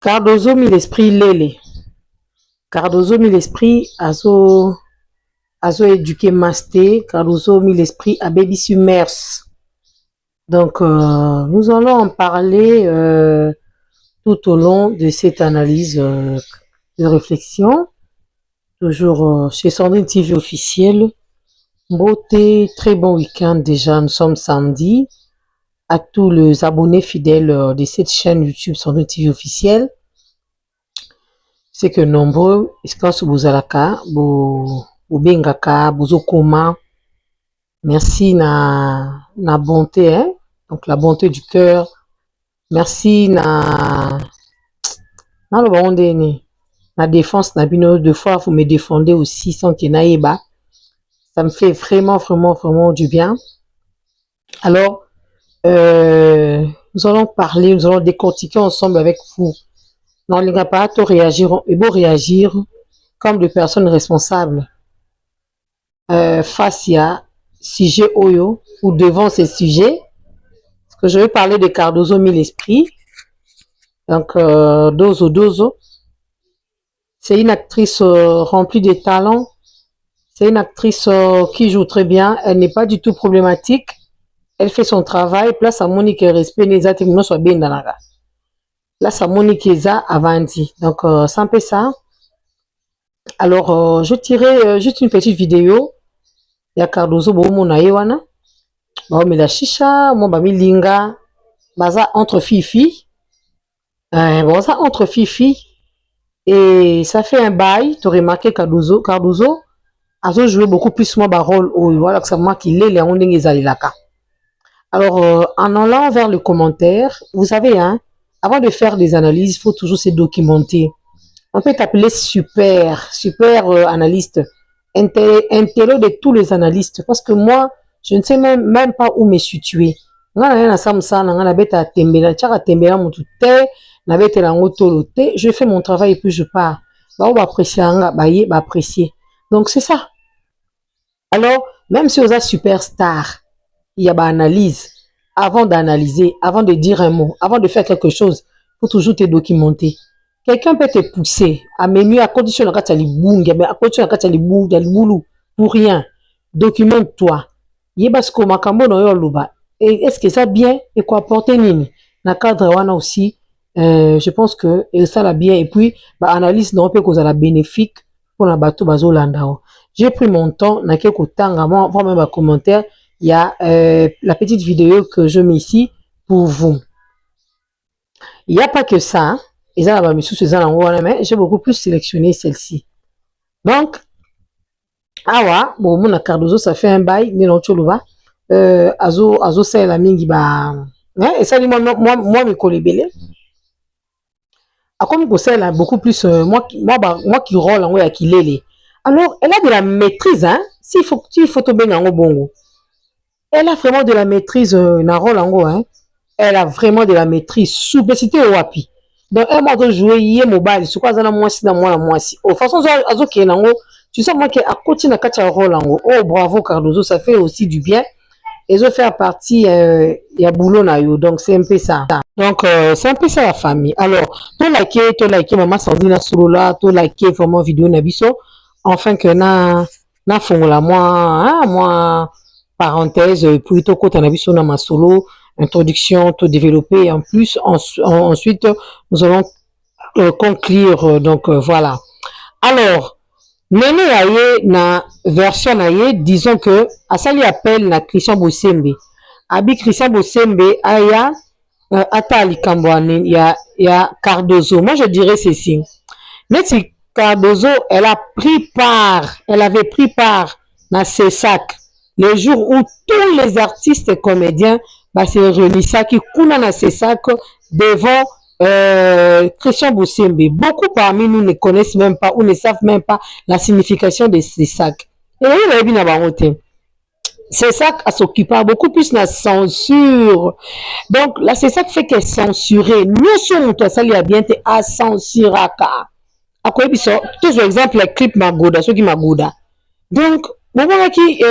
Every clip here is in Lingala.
Cardozo mit l'esprit lele. Cardozo mit l'esprit azo éduqué masté. Cardozo mit l'esprit à baby submerse. Donc, nous allons en parler tout au long de cette analyse de réflexion. Toujours chez Sandrine TV officielle. Beauté, très bon week-end déjà. Nous sommes samedi. À tous les abonnés fidèles de cette chaîne YouTube Sandrine TV officielle. C'est que nombreux, eskansu bozalaka, bengaka, bozokoma. Merci na bonté, hein? Donc la bonté du cœur. Merci na le bon la défense na bino. Deux fois vous me défendez aussi sans qu'il n'aille bas. Ça me fait vraiment du bien. Alors nous allons parler, nous allons décortiquer ensemble avec vous. Non, les gars, pas tout réagir, et beau réagir comme des personnes responsables face à sujet Oyo ou devant ces sujets. Parce que je vais parler de Cardozo mit l'esprit. Donc, Dozo. C'est une actrice remplie de talent. C'est une actrice qui joue très bien. Elle n'est pas du tout problématique. Elle fait son travail. Place à Monique respect les attributions soit bien dans la gare. Là, ça Monique Eza Avanti. Donc, c'est un peu ça. Alors, je tirais juste une petite vidéo. Il y a Cardozo, bon, na yewana. Bon, mais la chicha, mon bami linga. Baza entre filles. Bon, ça entre filles. Et ça fait un bail. Tu as remarqué Cardozo a joué beaucoup plus mon rôle. Voilà, que ça m'a qu'il est, les onding ezalilaka. Alors, en allant vers le commentaire, vous savez, hein, avant de faire des analyses, il faut toujours se documenter. On peut t'appeler super analyste, intello de tous les analystes, parce que moi, je ne sais même pas où me situer. Je fais mon travail et puis je pars. Apprécier. Donc, c'est ça. Alors, même si vous êtes superstar, il y a une analyse. Avant d'analyser, avant de dire un mot, avant de faire quelque chose, il faut toujours te documenter. Quelqu'un peut te pousser à même à condition pour rien. Documente-toi. Est-ce que ça bien et quoi porter nini? Na cadre wana aussi, je pense que ça l'a bien et puis analyse non peut cause la bénéfique pour la bateau bazo landao. J'ai pris mon temps, n'a quelques temps avant même un commentaire. Il y a la petite vidéo que je mets ici pour vous. Il n'y a pas que ça. J'ai beaucoup plus sélectionné celle-ci. Donc, awa, bon, mon Cardozo, ça fait un bail, azo c'est la mingi ba, et ça dit moi me collé comme que ça là beaucoup plus moi qui rôle en qui lélé. Alors, elle a de la maîtrise, hein. S'il faut te bien en bongo. Elle a vraiment de la maîtrise na rôle en haut, hein. Elle a vraiment de la maîtrise. Souplicité au wapi. Donc, elle m'a joué hier mobile. C'est quoi, ça, moi, si, moi, si. De toute façon, tu sais, moi, qui a continué à catcher un rôle en haut. Oh, bravo, Cardozo, ça fait aussi du bien. Et je fais partie, il y a boulot na yo. Donc, c'est un peu ça. Donc, c'est un peu ça la famille. Alors, tu liker, maman Sandrine solo là, tu liker vraiment vidéo nabiso. Enfin, que na fongola, moi, parenthèse, plutôt côté nabiso na ma solo. Introduction, tout développer en plus. Ensuite, nous allons conclure. Donc, voilà. Alors, Nene aye na version aye, disons que à ça lui appelle na Christian Bosembe. Abi Christian Bosembe aya atali kambouane ya Cardozo. Moi, je dirais ceci. Mais si Cardozo, elle avait pris part dans ces sacs. Le jour où tous les artistes et comédiens se réunissaient qui coulent dans ces sacs devant Christian Bosembe. Beaucoup parmi nous ne connaissent même pas ou ne savent même pas la signification de ces sacs. Et là, il y a ces sacs s'occupent beaucoup plus de la censure. Donc, là, c'est ça qui fait qu'elle censurée. Nous sommes tous ça, il y a bien été à censurer. À quoi il sort toujours exemple les clips Magoda, ceux qui Magoda. Donc, bon, qui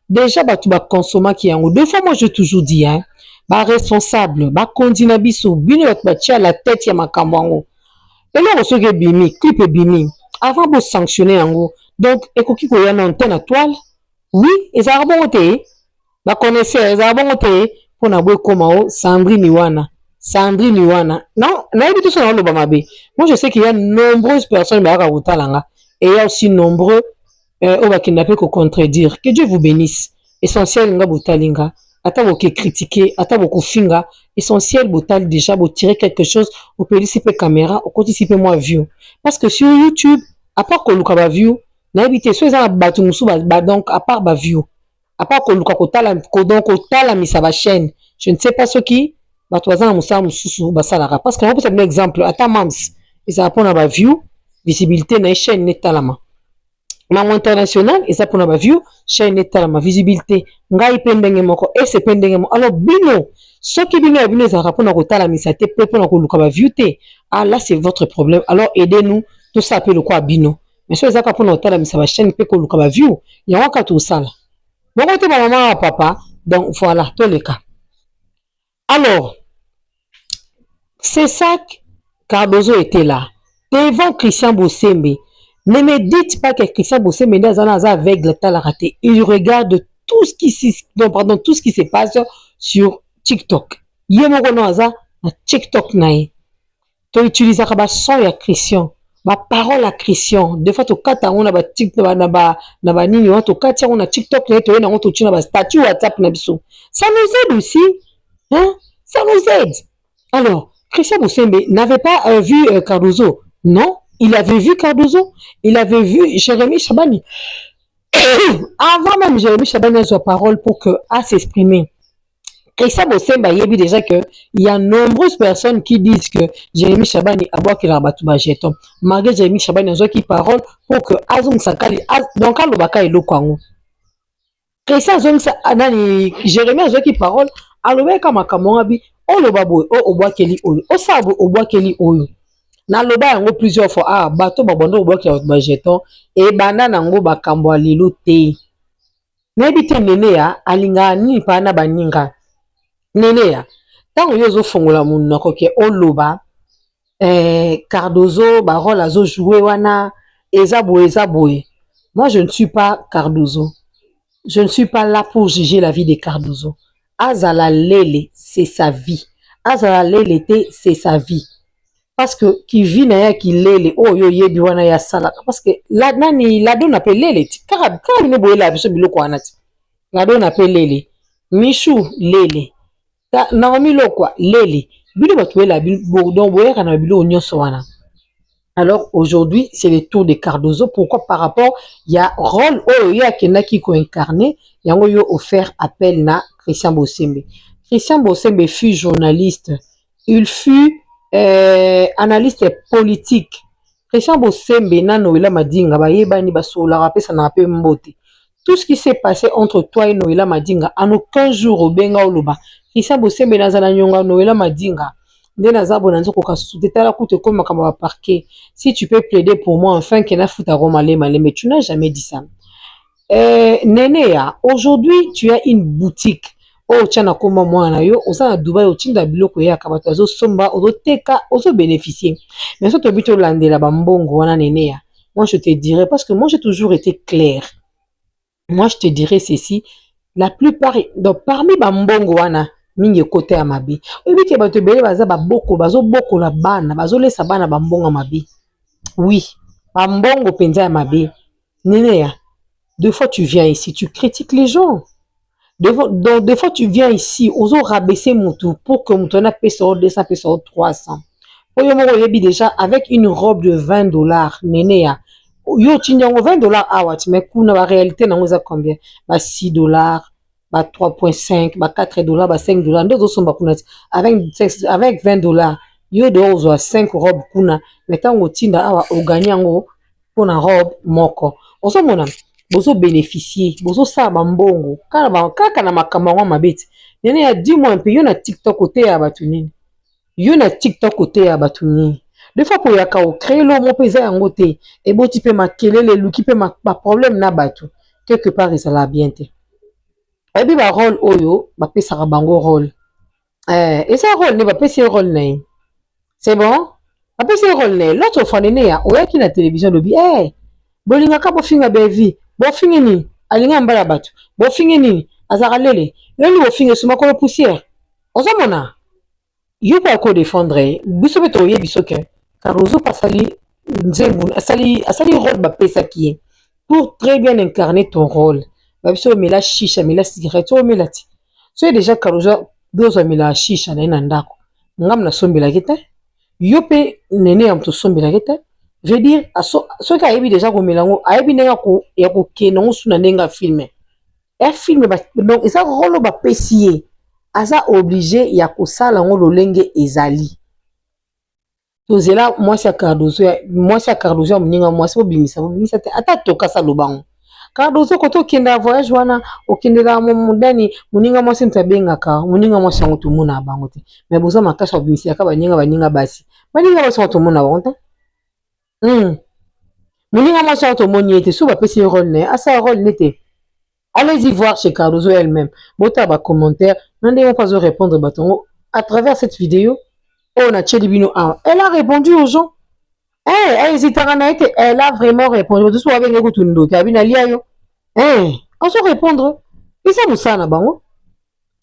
déjà tu vas consommer qui en deux fois moi je toujours dis hein, ba responsable ba kondi na biso bino batia la tête ya makambo yango eloko soki ebimi clip ebimi avant bo sanctionner yango donc ekoki koya na antenne na toile oui ezalaka bongo te baconnaisseur ezalaka bongo te mpona bo ekoma o Sandrine wana non nayebi to so na oloba mabe moi je sais qu'il y a nombreuses personnes bayaka kotalanga et il y a aussi nombreux oyo bakenda mpe kocontredire que Dieu vous bénisse essentiel nga botalinga ata boke critiquer ata bokofinga essentiel botali déjà botirer quelque chose opelisi mpe caméra okotisi mpe mwa view parce que sur YouTube à part koluka ba view nayebi te so eza na bato mosusu donc à part ba view à part koluka kotalamisa ba chaîne je ne sais pas soki bato baza na mosala mosusu basalaka parce que napesa bino exemple ata mams ezala mpona ba view visibilité na ye chaîne netalama mango international eza mpona ba view chaîne etalama visibilité ngai mpe ndenge moko ese mpe ndenge moko alors bino soki bino ya bino ezalaka mpona kotalamisa te mpe mpona koluka ba view te ah là c'est votre problème alors aidez nous tosala mpe lokwa bino mais so ezalaka mpona kotalamisa ba chaîne mpe koluka ba view yango kaka tosala moko te bamama ya papa donc voilà toleka alors c'est ça Cardozo était là devant Christian Bosembe. Ne me dites pas que Christian Bosembe est aveugle, il regarde tout ce qui se passe sur TikTok. Yemogono aza na TikTok nae. To utilise ba son ya Christian, ba parole à Christian. Des fois to kata on ba TikTok na ba nini on to kata on na TikTok nae to na on to tuna ba statut WhatsApp na biso. Ça nous aide aussi, hein? Ça nous aide. Alors, Christian Bosembe n'avait pas vu Cardozo. Non, il avait vu Cardozo, il avait vu Jérémy Chabani. Avant même Jérémy Chabani a sa parole pour s'exprimer. Christian Bosembe a dit déjà qu'il y a nombreuses personnes qui disent que Jérémy Chabani a boit qu'il a battu jeton. Malgré Jérémy Chabani a qui parole pour que Azong Sakali, donc à l'Obaka et l'Okwango. Christian Jérémy a qui parole, à l'Obaka Makamorabi, o lobaboy, o Obwakeli Oyo, o Sabo Obwakeli Oyo. Na loba yango plusieurs fois ah bato babondo obwaki ba jeton et banda nango bakambo alilo te na ebite nene ya alinga ni pa na baninga nene ya tango yozo fongola mundu nakoke oloba Cardozo ba rôle azo jouer wana eza boye moi je ne suis pas Cardozo, je ne suis pas là pour juger la vie de Cardozo. Azala lele c'est sa vie, azala lele te c'est sa vie. Parce que qui vit na ya ki lele oh yo yebi wana ya sala parce que la nani la don appelle lele car ne boye la biso biloko wana ti la don appelle lele Michou lele ta Naomi lokwa lele bilo batwe la bilbo don boye kana bilo nyonso wana. Alors aujourd'hui c'est le tour de Cardozo. Pourquoi? Par rapport il y a rôle oh ya kenaki ko incarner yango yo offert appel na Christian Bosembe. Christian Bosembe fut journaliste, il fut analyste politique. Christian Bosembe na Noela Madinga bayebani basola rapesa na pe mbote. Tout ce qui s'est passé entre toi et Noela Madinga en aucun jour obenga oloba Christian Bosembe na zana nyonga Noela Madinga nde na zabo na nzoko kasusu tetala kute ko makamba ba parquet. Si tu peux plaider pour moi enfin que na futa Roma malé mais tu n'as jamais dit ça. Nénéa, aujourd'hui tu as une boutique. Oh tiens nakoma mwana yo oza na Dubai otinda biloko ya kabato azo somba ozoteka ozo bénéficier mais so to bito landela ba mbongo wana Nénéa. Moi je te dirais parce que moi j'ai toujours été clair, moi je te dirais ceci, la plupart donc parmi ba mbongo wana mingi côté ya mabi obi ke bato bele baza ba boko bazo boko la bana bazo lesa bana ba mbongo mabi. Oui ba mbongo penza ya mabi Nénéa. Deux fois tu viens ici tu critiques les gens. Donc, des fois, tu viens ici, aux autres rabaisser mon tour pour que mon tour n'a pas 200, 300. Déjà, avec une robe de $20, Nénéa. Yo, tu n'as $20 à what? Mais la réalité, n'a pas combien? Bah, $6, bah, 3,5, bah, $4, bah, $5. D'autres sont pas avec $20. Yo, de 5 robes, kuna. Mais tant que tu n'as pas gagné pour une robe, moko. On s'en montre. Bozo bénéficier, bozo sa mbongo. Kaka na makamwa mabeti. Nene ya dis-moi un peu, yo na TikTok côté ya batunini. Yo na TikTok côté ya batunini. Des fois pour yaka o créer lo mo pesa yango te. Et bo ti pe makelele luki pe ma problème na batu. Quelque part ça la bien te. Et bi ba rôle oyo, ba pesa bango rôle. Et ça rôle, ne va pas essayer rôle. C'est bon? Après, c'est rôle. L'autre fois, on a qui la télévision, le dit, eh, bolingaka bofinga bevi, bofinga ni, alinga mbala batu, bofinga ni, azara lele, lele bofinga suma kono poussière. Ozamona, yo pa ko défendre, biso beto ye biso ke, car ozo pasali, nzembu, asali rôle ba pesa qui est, pour très bien incarner ton rôle. Ba biso mela chicha, mela cigarette, o mela ti. So déjà karozo, dozo mela chicha na ina ndako. Ngam na sombela kete, yo pe nene ya moto sombelaki te veut dire soki ayebi déjà komela yango ayebi ndenge ya kokende yango su na ndenge ya filme filme donc eza rolo bapesi ye aza oblige ya kosala yango lolenge ezali tozela mwasi ya Cardozo ya moninga mwasi bobimisa te ata tokasa lobango Cardozo koto okende voyage wana okendela modani moninga mwasi moto abengaka moninga mwasi yango tomona bango te mais boza makasi babimisaka baninga basi wango tomona bango te moninga mwasi yango tomoni ye te so bapesi ye rôle ne asa rôle nete allez-y voir chez Cardozo elle-même bota bacommentaire na ndenge mpo azorépondre bato yango à travers cette vidéo oyo na tieli bino awa elle a répondu aux gens ezitaka na ye te elle a vraiment répondu bato so babenge kutu ndoki abi nalia yo azo répondre eza mosala na bango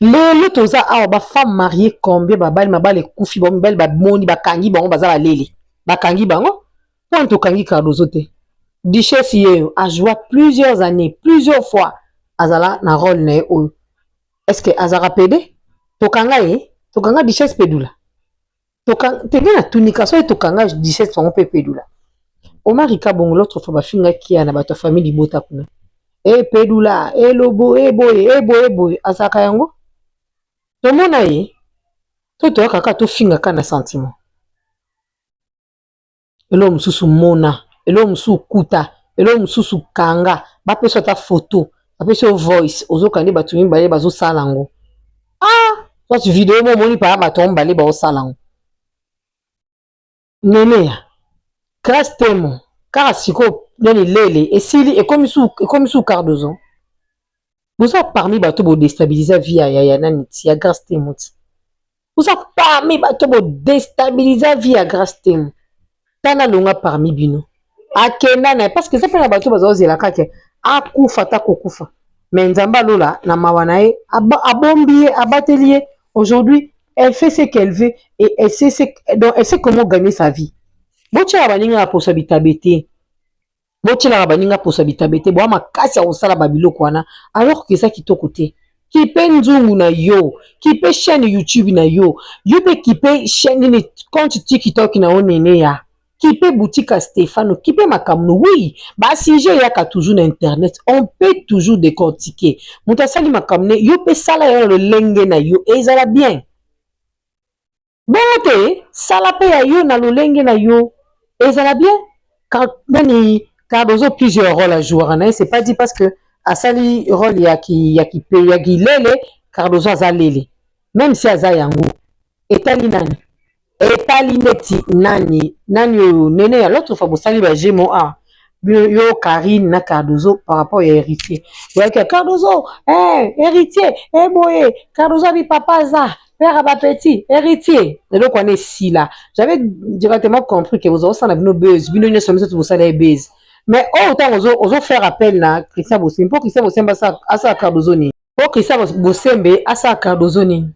lelo toza awa bafemme marie combien babali mabali ekufi bango mibali bamoni bakangi bango baza balele bakangi bango mpona tokangi Cardozo te duchesse yeyo ajoua plusieurs années plusieurs fois azala na rôle na ye oyo est-ce que azaka pede tokanga duchesse pedula tenge na tunika soki tokanga duchesse bango mpe pedula omarika bongo l'autre fois bafingaki ya na bato ya famille libota kuna pedula elobo eboye azalaka yango tomona ye to toyakaka tofingaka na sentiment elo mosusu mona elo mosusu kuta elo mosusu kanga bapesa ata photo bapesa yo voice ozokandi bato mibale bazosala yango soit video momoni paya bato mibale baosala yango neneya grâce temo kaka sikoyo nani lele esili ekomi su Cardozo boza parmi bato bodestabilize vie ya nani ti ya grâce temo ti boza parmi bato bodestabilize vie ya grâce temo tana longa parmi bino akenda na parce que eza mpe na bato bazozela kaka akufa ta kokufa mais nzambe alola na mawa na ye abombi ye abateli ye aujourd'hui elle fait ce qu'elle veut et elle sait comment gagner sa vie botiaka baninga ya posa bitabe te botielaka baninga posa bitabe te boa makasi ya kosala babiloko wana alors que eza kitoko te kipe nzungu na yo kipe chaîne YouTube na yo yo mpe kipe chaîne nini compte TikTok na yo nene ya kipe boutique à Stéphano kipe makamno oui basije yaka toujours na internet on peut toujours décortiquer moto asali makamne yo mpe sala yo na lolenge na yo ezala bien bongo te sala mpe ya yo na lolenge na yo ezala bien nani Cardozo plusieurs rôles à jouer na ye c'est pas dit parce que asali rôle ya kilele Cardozo aza lele même si aza yango etali nani etali neti nani oyo nene ya l'autre fois bosali bajemo yo Karine na Cardozo par rapport ya héritier boyaki Cardozo héritier boye Cardozo abi papa aza père à petit héritier eloko wana esila j'avais directement compris que bozosala bino buzz bino nyonso miso bosala buzz mais autant ozo faire appel na Christian Bosembe mpo Christian Bosembe asala Cardozo nini mpo Christian Bosembe asala Cardozo nini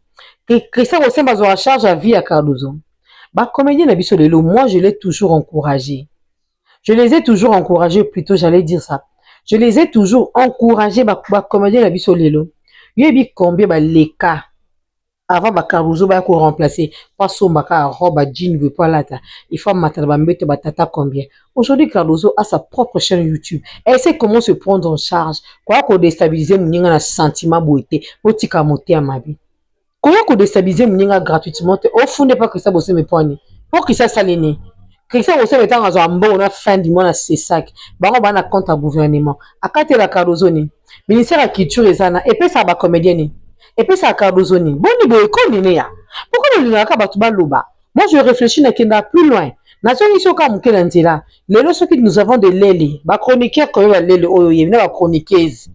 Christian Bosembe azwaka charge à vie ya Cardozo bacomédien na biso lelo moi je l'ai toujours encouragé je les ai toujours encouragés plutôt j'allais dire ça je les ai toujours encouragés bacomédien na biso lelo yebi combien baleka avant Cardozo ba ko remplacer pas sombaka robe jean veut pas lata il faut mater ba mbete batata combien aujourd'hui Cardozo a sa propre chaîne YouTube elle sait comment se prendre en charge quoi ko déstabiliser muninga na sentiment boité otika moté à ma vie koya ko déstabiliser muninga gratuitement au fond n'est pas que ça bosse me poignes pour que ça salene Christian Bosembe est en bon na fin du mois na c'est sac bango bana compte à gouvernement akate la Cardozo ni ministère de la culture ezana et puis ça ba comédien ni et puis ça Cardozo ni boni boy konene ya pourquoi le ngaka batu baloba moi je réfléchis na kenda plus loin na soni soka mukela nzela lelo soki nous avons de lele ba chroniqueur ko ya lele oyo yebina ba chroniqueuse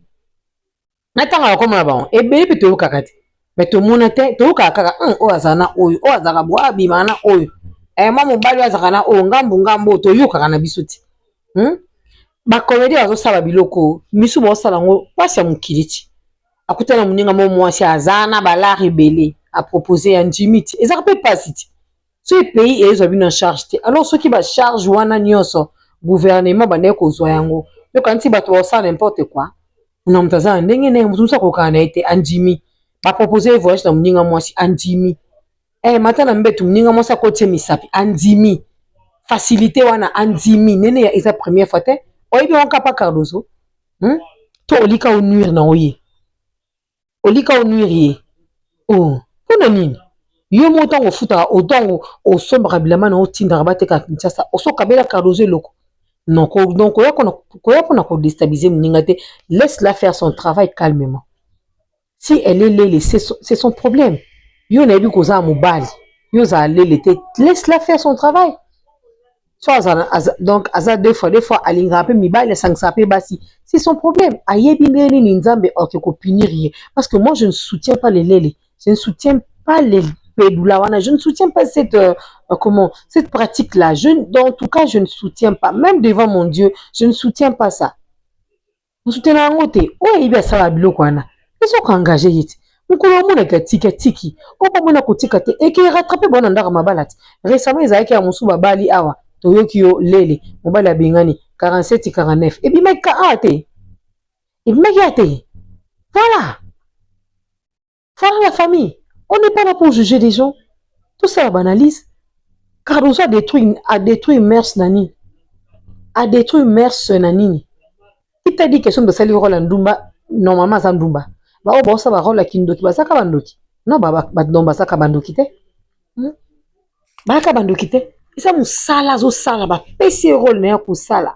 na tanga ko mona ba e be pe to kakati mais tomona te toyoka kaka oyo azala na oyo oyo azalaka bo abima na oyo mwa mobali oyo azalaka na oyo ngambu toyokaka na biso te bakomedi bazosala biloko misu baosala yango mpasi ya mokili ti akutana moninga mo mwasi aza na balare ebele apropose ya ndimi ti ezaka mpe mpasi ti so epays ezwa bino en charge te alors soki bacharge wana nyonso gouvernement bandeki kozwa yango yoka nti bato baosala n'importe quoi na moto aza na ndenge na ye moto mosu akokana na ye te andimi bapropose voyage na moninga mwasi andimi mata na mbetu moninga mwasi akotie misapi andimi facilité wana andimi nene ya eza première fois te oyebi wanka pa Cardozo to olika onuire na oye olika onuire ye mpona nini yo mo ntango ofutaka otango osombaka bilamba na otindaka bateka Kinshasa osokabela Cardozo eloko non donc koya mpona kodestabiliser moninga te laisse-la faire son travail calmement si elle est lele c'est son problème yo nayebi kozala mobali yo ozala lele te laisse-la faire son travail so donc aza deux fois alingaka mpe mibali asangisaka mpe basi c'est son problème ayebi ndenge nini nzambe oke kopunir ye parce que moi je ne soutiens pas les lele je ne soutiens pas les pédoula wana je ne soutiens pas cette pratique là en tout cas je ne soutiens pas même devant mon Dieu je ne soutiens pas ça mosoutena yango te oyo ayebi asala biloko wana ezoka engage ye te mokolo omonaka tiki opamona kotika te eke rattrape bona ndaka mabala te récemment ezalaki ya mosu babali awa toyoki yo lele mobali abengani 47 49 ebimaki ka awa te ebimaki ya te voilà la famille on n'est pas là pour juger des gens tout ça la banalise Cardozo a détruit mers nani a détruit mers nanini qui t'a dit question de sali rôle ndumba normalement za ndumba ba obo sa ba rôle kindoki basaka bandoki non ba ndomba saka bandoki te ba bandoki te isa musala zo sala ba pesi rôle na ya kusala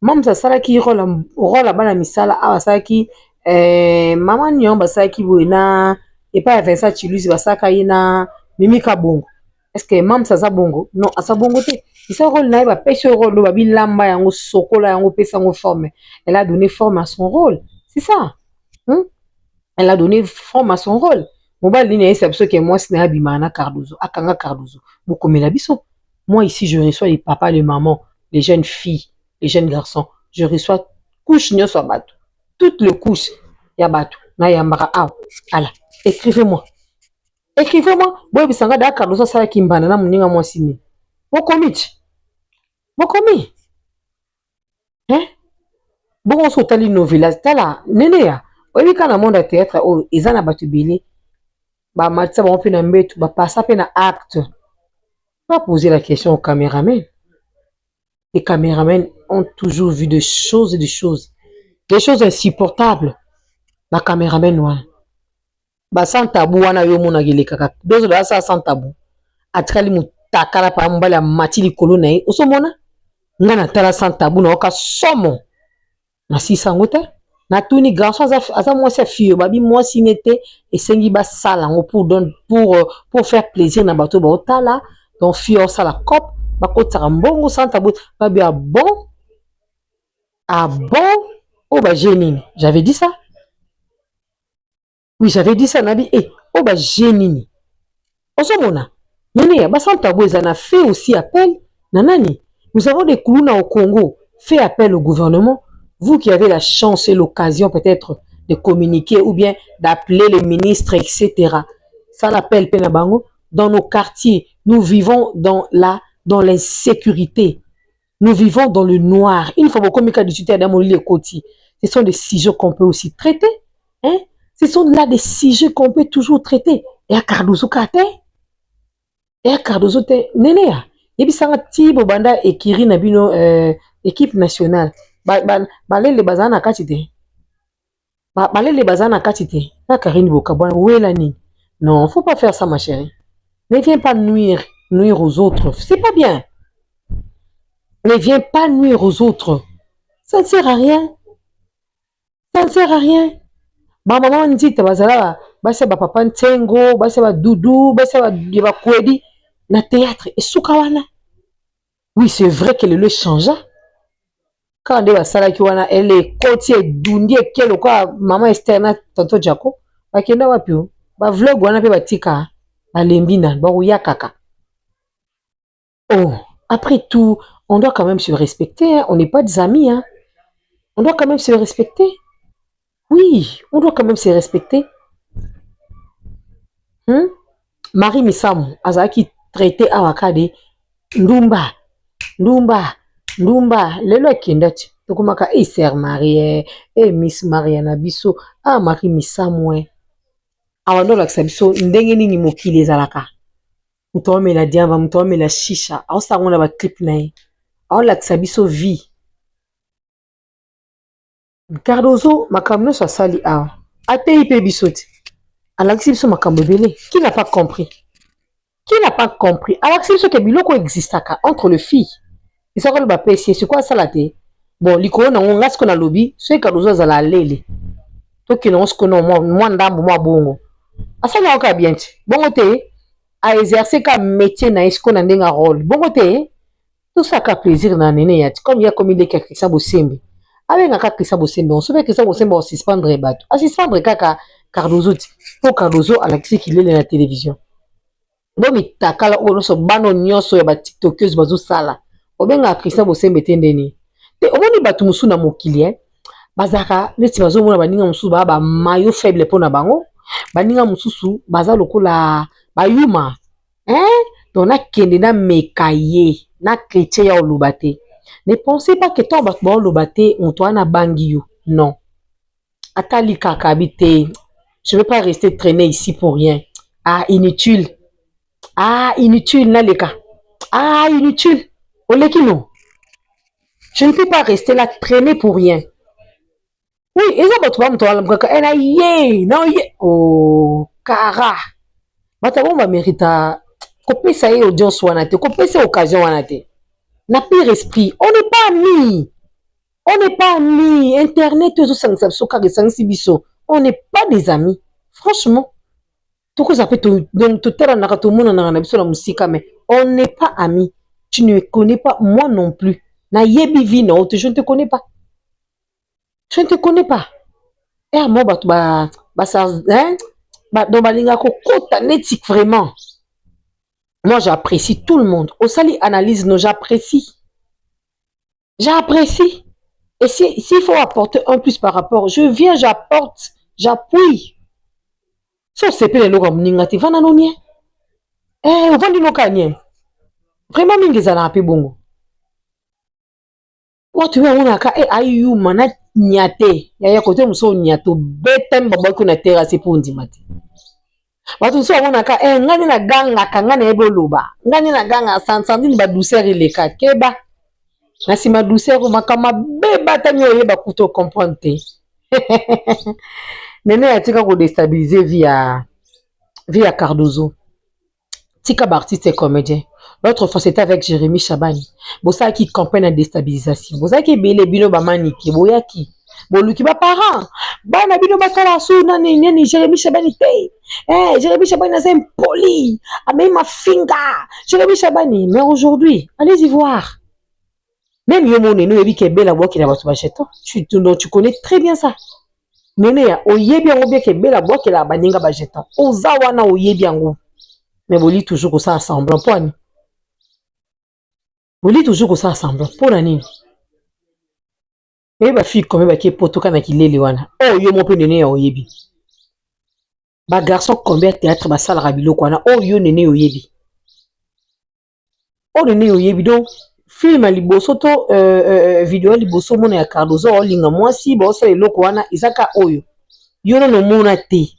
mam sa sala ki rôle bana misala awa sala ki mama nyon basala ki boina et pas Vincent Chilusi basaka ina mimika bongo est-ce que mam sa za bongo non asa bongo te isa rôle na ba pesi rôle ba bilamba yango sokola yango pesa yango forme elle a donné forme à son rôle c'est ça elle a donné forme à son rôle mobali ni esa biso ke moi sina bimana Cardozo akanga Cardozo bokomela biso moi ici je reçois les papas les mamans les jeunes filles les jeunes garçons je reçois couche nyonso ya bato toutes les couches ya bato na yambaka awa ala écrivez-moi boye bisanga da Cardozo sala kimbana na moninga mwasi ni bokomi bongo so tali novela tala nene ya oyebi ka na monde ya théâtre oyo eza na bato ebele bamatisa bango mpe na mbetu bapasa mpe na acte pas poser la question aux caméramen les caméramen ont toujours vu des choses insupportables ba caméramen wana sans tabou wana yo mona gelekaka dozo da sa sans tabou atikali mutakala pa mbala ya mati likolo na ye osomona nga na tala sans tabou na oka somo na sisango te na tuni garçon aza mwasi ya fille babi mwasi nete esengi basala yango pour faire plaisir na bato baotala donc fille osala cop bakotaka mbongo sans tabou babi ah bon oh bah génini j'avais dit ça oui j'avais dit ça nabi oh bah génini osomona nene ba sans tabou ezana fait aussi appel nanani nous avons des clowns au Congo fait appel au gouvernement. Vous qui avez la chance et l'occasion peut-être de communiquer ou bien d'appeler les ministres, etc. Ça l'appelle Penabango. Dans nos quartiers, nous vivons dans l'insécurité. Nous vivons dans le noir. Il faut beaucoup discuter à les côtés. Ce sont des sujets qu'on peut aussi traiter. Ce sont là des sujets qu'on peut toujours traiter. Et à Cardozo Kate. Et à Cardozo Te. Nénéa. Et puis ça va tibo banda ekiri na bino équipe nationale. Balele bazana kati te. Balele bazana kati te. Na Karine Bokabwana ouela ni. Non, faut pas faire ça ma chérie. Ne viens pas nuire aux autres. C'est pas bien. Ne viens pas nuire aux autres. Ça ne sert à rien. Ça ne sert à rien. Ba maman dit bazala basa ba papa ntengo, basa ba doudou, basa ba kwedi na théâtre et soukawana. Oui, c'est vrai que le changea. Quand on sala ki wana elle est côtier dundi quel quoi maman externe tonto Jaco. Bakenda wapi o? ba vlog wana pe batika balembi na baruya kaka. Oh, après tout, on doit quand même se respecter, hein. On n'est pas des amis, hein. On doit quand même se respecter. Oui, on doit quand même se respecter. Marie Misamu azalaki traité awakade ndumba ndumba ndumba lelo akenda ti tokomaka sœur Marie Miss Maria na biso Marie Misamu awando lakisa biso ndenge nini mokili ezalaka muto amela diamba muto amela shisha aosango na ba clip na ye aolakisa biso vie Cardozo makambo nyonso asali awa ateyi mpe biso te alakisi biso makambo ebele. Qui n'a pas compris? Qui n'a pas compris? Alakisi biso ke biloko existaka entre le fille esaka loba pesi c'est quoi asala te bon likolo nango nga siko nalobi soki Cardozo azala alele tokende siko no mwa ndambo mwa bongo asali yango kaka bien te bongo te aexerce ka métier na ye siko na ndenge rôle bongo te tosaka plaisir na nene ya ti comme ya komi leki ya Christian Bosembe abengaka Christian Bosembe on soki Christian Bosembe asuspendre bato asuspendre kaka Cardozo ti po Cardozo alakisi kilele na télévision bo mitakala oyo nyonso bano nyonso ya batiktokeuse bazosala obengaka Christian Bosembe te ndeni te omoni bato mosusu na mokili bazalaka neti bazomona baninga mosusu baa bamayo faible mpo na bango baninga mosusu baza lokola bayuma donc nakende nameka ye na chrétien ya oloba te. Ne pensez pas que ntango bato baoloba te moto wana bangi yo non atali kaka abi te je ne vais pas rester traîner ici pour rien inutile inutile naleka inutile oleki no je ne peux pas rester là traîner pour rien. Oui eza bato bamoto balamukaka na ye na ye kara bato bango bamerita kopesa ye audience wana te kopesa occasion wana te na pire esprit on n'est pas amis. On n'est pas amis. Internet, on n'est pas des amis. Franchement. Donc, on n'est pas amis. Tu ne me connais pas, moi non plus. Na yebi vi non, je ne te connais pas. Je ne te connais pas. Eh, moi, vraiment. Moi, j'apprécie tout le monde. Au sali analyse, non, j'apprécie. J'apprécie. Et s'il faut apporter un plus par rapport, je viens, j'apporte, j'appuie. So c'est pas le logo mningati vana nonye. Ovandi no kanye. Vraiment mingi zala ape bongo. Watu wa una ka ayu mana nyate. Ya kote muso nyato betem babako na terrasse pour ndimati. Watu so una ka ngani na ganga kangana ebe loba. Ngani na ganga sansandini ba douceur ileka keba. Na sima douceur makama beba tanyo yeba kuto comprendre te. Nene atika ko déstabiliser via Cardozo. Tika artiste et comédien. L'autre fois c'était avec Jérémy Chabani. Bosa qui comprend la déstabilisation. Bosa qui bele bino ba maniki boya ki. Boluki ba parent. Bana bino ba kala su nani Jérémy Chabani te. Jérémy Chabani c'est impoli. Amé ma finga. Jérémy Chabani. Mais aujourd'hui, allez-y voir. Même Yomone, nous, ebi kebela bois qui n'a pas tout bacheton. Tu connais très bien ça. Nene ya, oyebi yango bien kebela bois qui n'a pas ninga bacheton. Ozawana oyebi yango. Mais boli toujours ça semblant poani. Boli toujours ça semblant pour nani. Et ba fille comme ba ki poto kana ki lele wana. Oh yo mo pe nene ya oyebi. Ba garçon combien théâtre ba sala rabilo kwana. Oh yo nene oyebi. Oh nene oyebi donc film liboso to video liboso mona ya Cardozo olinga mwasi ba osala eloko wana izaka oyo yo no mona te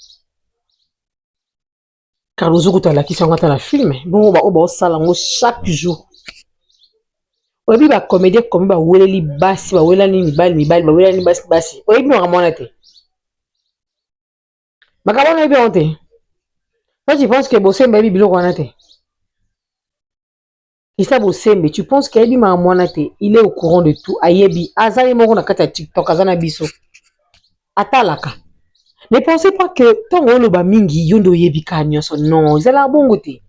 Cardozo kutala kisa ngata la film bon ba osala ngo chaque jour oyebi ba comédien comme ba weleli basi ba welani mibali ba welani basi oyebi no mona te makabona ebi onte moi je pense que Bosembe ebi biloko wana te. Christian Bosembe, tu penses qu'il il est au courant de tout. Ayebi, azali moko na kata TikTok, azana biso. Atalaka. Ne pensez pas que ton oloba mingi yondo yebi kanyoso. Non, zala bongo te.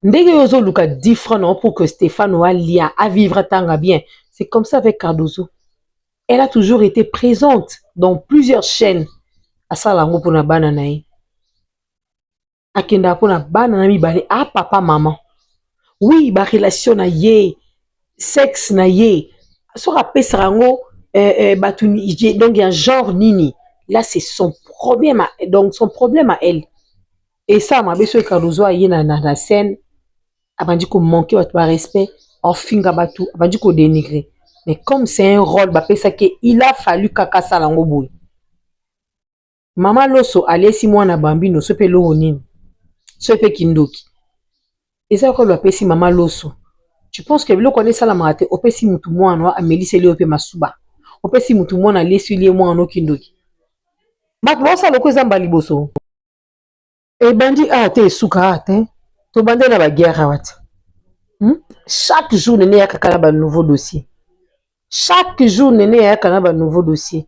Ndege yozo luka different pour que Stéphane Oualia a vivre tanga bien. C'est comme ça avec Cardozo. Elle a toujours été présente dans plusieurs chaînes. Asala ngo pona bananae. akenda pona bana na mibale a papa maman. Oui, ba relation na ye, sexe na ye, so apesaka yango donc il y a genre nini. Là c'est son problème donc son problème à elle. Et ça ma beso ekaruzo aye na scène abandi ko manquer bato ba respect, ofinga bato abandi ko dénigrer. Mais comme c'est un rôle ba pesa que il a fallu kaka sala ngo boy. Mama loso alesi mwana bambino so pe lo nini. So pe kindoki. Et ça ko lo pesi mama loso. Tu penses que le connaît ça la marate opesi mutu mwana amelisi le ope masuba. Opesi mutu mwana lesi le mwana kindoki. Bato ba sala ko zamba liboso. E bandi a te suka te. To bande na ba guerre wati. Chaque jour nene ya kaka na ba nouveau dossier. Chaque jour nene ya kaka na ba nouveau dossier.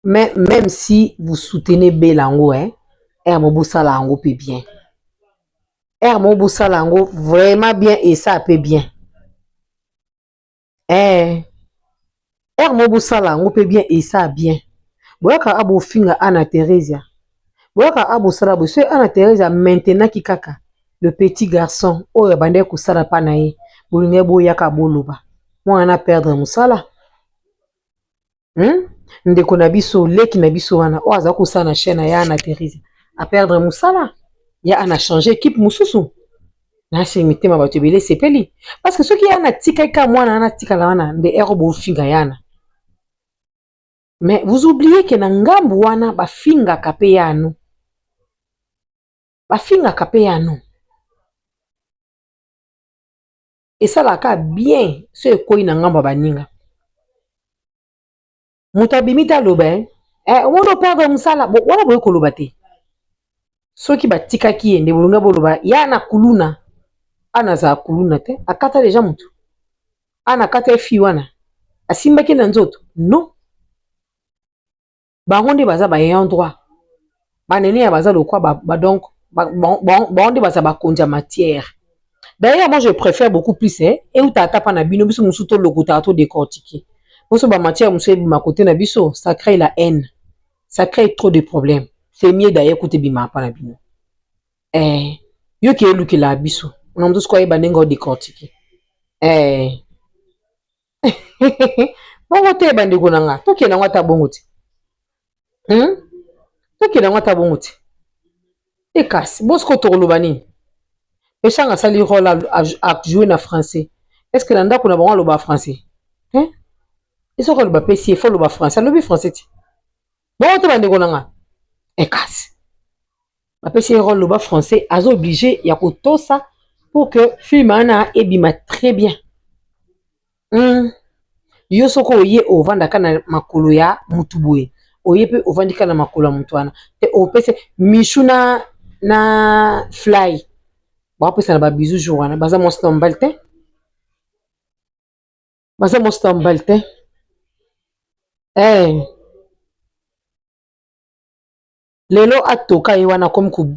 Mais même si vous soutenez Belango, Mobusa Lango peut bien. Mobusa Lango vraiment bien et ça peut bien. Mobusa Lango peut bien et ça bien. Boyaka abo finga Anna Teresia. Boyaka abo sala bo Anna Teresia maintenant ki kaka le petit garçon oyo bande ko sala pa na ye. Bolinge boyaka boloba. Moi ana perdre musala. Ndeko na biso leki na biso wana o aza ko sana chaîne ya Anna Teresia. A perdre musala. Ya ana changé équipe mususu. Na se mitema bato belé sepeli. Parce que ceux qui ana tika ka mwana ana tika la wana nde erobo finga yana. Mais vous oubliez que na ngambu wana ba finga kape yano. Ba finga kape yano. Et ça la ka bien ce ko ina ngamba baninga. Mutabimita loba wono perdre musala bo wana boye ko loba te. Ceux qui batika ki ende bolunga boloba yana kuluna. Ana za kuluna te akata deja mutu. Ana kata fi wana. Asimbaki na nzoto. Non. Bangonde baza ba ayant droit. Banene ya baza lokwa donc bangonde baza ba konja matière. D'ailleurs moi je préfère beaucoup plus et ou tata pa na bino biso musu to lokota to décortiquer. Parce ba matière musu ma côté na biso ça crée la haine. Ça crée trop de problèmes. C'est mieux d'ailleurs côté bima pa na bino. Yo ki eluki la biso. On m'a dit quoi ba nengo décortiquer. Bongo te bande ko nanga. To ke na ngata bongo te. Toki na ngata bongo te. E kasi bosko to loba nini? Echanga sali rôle à jouer na français. Est-ce que nanda ko na bango loba français? Ils sont loba pesi il faut loba français. Lobi français ti. Bongo te bande ko nanga. E kasi. Ba pesi rôle loba français azo obligé ya ko tosa pour que film ana ebima très bien. Yo soko oye ovanda kana makolo ya mutubuye. Oye pe ovandika na makolo mutu wana. Te opese mishuna na fly. Ba pesa na ba bisou jour wana baza mo stombal te. Baza mo stombal te. Lelo atoka ye wana comme ko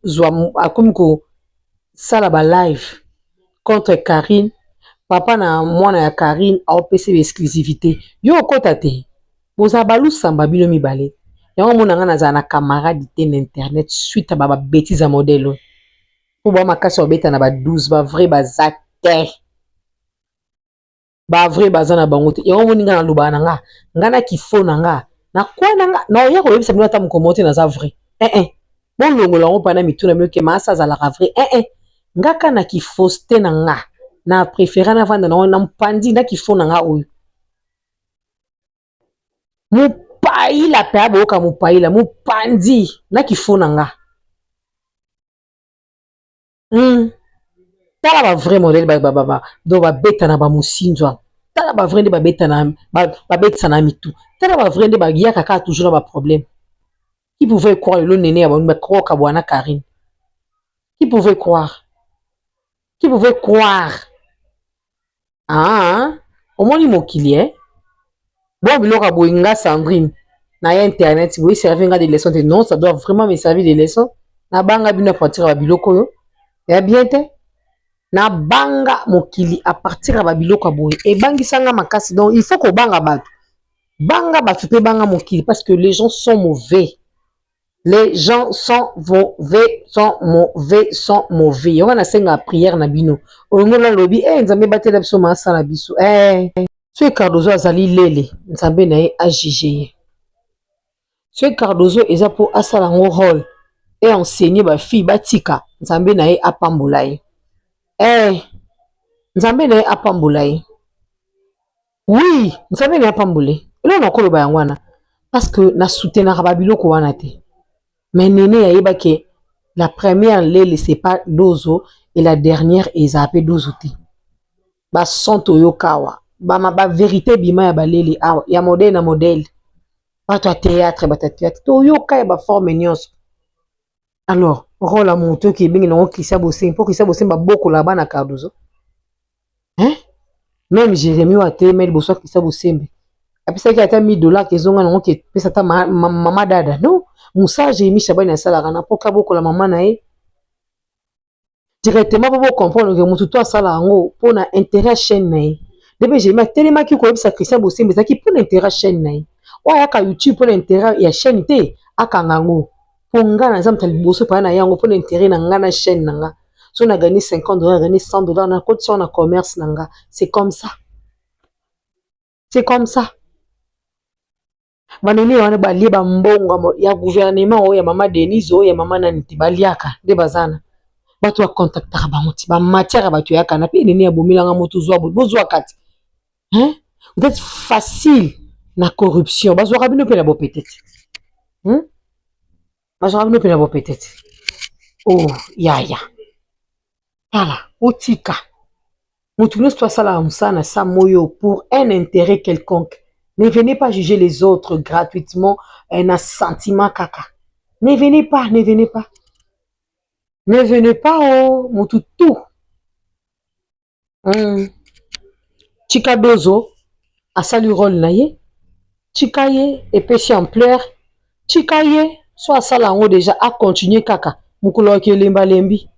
zwa comme ko sala ba live contre Karine. Papa na mwana ya Karine a opesi exclusivité. Yo okota te. Boza balu samba bino mibale. Yango mona nga naza na camarade te na internet suite à ba bêtise à modèle. Pour ba makasi obeta na ba 12 ba vrai baza te. Ba vrai baza na bango te. Yango moni nga na loba na nga. Nga na kifo na nga. Na kwa na nga. Na oya ko yebisa bino ata mukomote na za vrai. Bon longo lango pa na mituna mino ke masa za la vrai. Nga ka na kifo te na nga. Na préféré na vanda na mpandi na kifo na nga oyo. Mupaila pe aboka mupaila mupandi na kifo na nga. Tala ba vrai modèle do ba beta na ba musinzwa. Tala ba vrai ba beta na ba beta na mitu. Tala ba vrai ba ya kaka toujours ba problème. Qui pouvait croire le néné à ba croire kabwana Karine? Qui pouvait croire? Qui pouvait croire? Au moins il mokili bon biloko boinga Sandrine na internet oui servir nga des leçons de non ça doit vraiment me servir des leçons na banga bino partir ba biloko yo ya bien te na banga mokili à partir ba biloko boy et bangisanga makasi donc il faut ko banga bato pe banga mokili parce que les gens sont mauvais Les gens sont mauvais, sont mauvais. On a senga prière na bino. Ongola lobi, nzambe batela biso masa na biso. Ce Cardozo azali lele, nzambe na ye a jugé. Ce Cardozo eza po asala ngo rôle et enseigner ba fille batika, nzambe na ye apambola ye. Nzambe na ye apambola ye. Oui, nzambe na ye apambole. Elo na koloba yango wana parce que na soutenaka ba biloko wana te. Mais Néné Yaïba que la première lele c'est pas Dozo et la dernière ezapé Dozo te. Ba sonto yokawa. Ba vérité bima ya ba lele awa. Ya modèle na modèle. Ba to théâtre ba théâtre. To yoka ya ba forme nyonso. Alors, rôle à moto qui bingi na Christian Bosembe. Pour Christian Bosembe ba boko la bana Cardozo. Même Jérémie wa te mel boso Christian Bosembe. Apisa ki ata $1000 kezonga na ngoki pesa ta mama dada. Non. Moussa Jérémie Chabani asalaka na poka boko la mama na ye directement pour comprendre que mutu to asala yango pour na intérêt chaîne na ye depuis Jérémie tellement ki ko yebisa Christian Bosembe ezaki pour na intérêt chaîne na ye oya ka YouTube pour na intérêt ya chaîne te akanga ngo pour nga na nzambe liboso pa na yango pour na intérêt na nga na chaîne na nga so na gagné $50 gagné $100 na côté sur na commerce na nga c'est comme ça banene wana balie ba mbongo ya gouvernement o ya mama Denise o ya mama Naniti baliaka de bazana bato ba contactaka bango ti ba matière bato yaka na pe nene ya bomilanga moto zwa bozwa kati vous êtes facile na corruption bazwaka bino pe na bo peut-être bazwaka bino pe na bo peut-être oh yaya tala otika moto nyonso asala mosala sa moyo pour un intérêt quelconque. Ne venez pas juger les autres gratuitement un sentiment kaka. Ne venez pas. Ne venez pas oh mututu. Chika Dozo asali rôle na ye. Chika ye epesi en pleurs. Chika ye so asala ngo déjà a continuer kaka. Mukolo ki lemba lembi.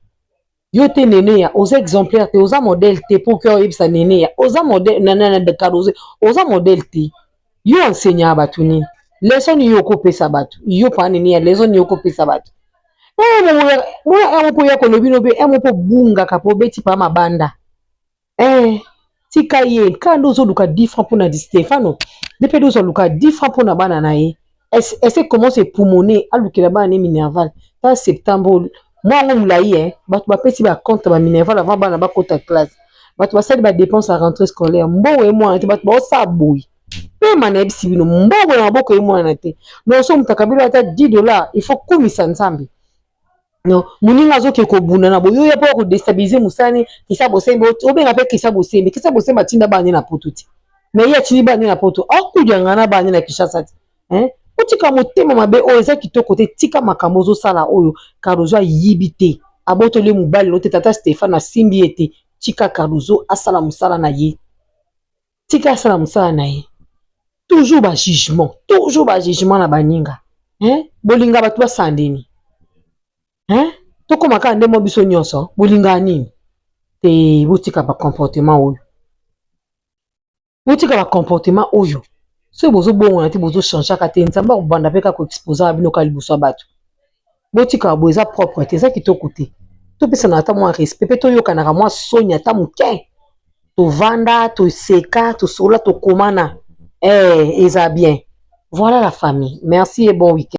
Yo te Néné ya aux exemplaires te aux modèle te pour que yebisa Néné ya aux modèle nanana de Cardozo aux modèle te. Yo enseignant batu nini leson yo kopesa batu yo pa nini ya leson yo kopesa batu mo ya kolobi no be mo po bunga ka po beti pa mabanda tika ye quand ozo luka 10 francs pour na di Stefano depuis ozo luka 10 francs pour na bana na ye est-ce comment c'est pulmoner a lukela bana ni Minerval pas septembre moi on mulai batu ba pesi ba compte ba Minerval avant bana ba kota classe batu ba sali ba dépenses à rentrée scolaire mbo e moi batu ba sa boy pe mana ebisi bino mbongo na maboko ye mwana te non so mutaka bilo ata $10 il faut kumisa nzambe non muninga azoke kobunda na boyo ya po ko déstabiliser musani kisa bosembe obenga pe kisa bosembe atinda bani na poto ti mais ye atindi bani na poto okudanga na bani na Kinshasa ti otika motema mabe oyo eza kitoko te tika makambo ozosala oyo Cardozo ayibi te abotoli mobali lote tata Stéphane asimbi ete tika Cardozo asala musala na ye tika asala musala na ye toujours ba jugement na baninga bolinga bato basandeni tokoma kaka ndemo biso nyonso bolinga nini te botika ba comportement oyo so bozo bongo te bozo changer ka te nzamba kobanda pe ka ko exposer bino ka libuso bato botika bo eza propre te eza kitoko te to pesa na ata mwa respect pe to yokana ka mwa sonya ata muke to vanda to seka to sola to komana eza bien. Voilà la famille. Merci et bon week-end.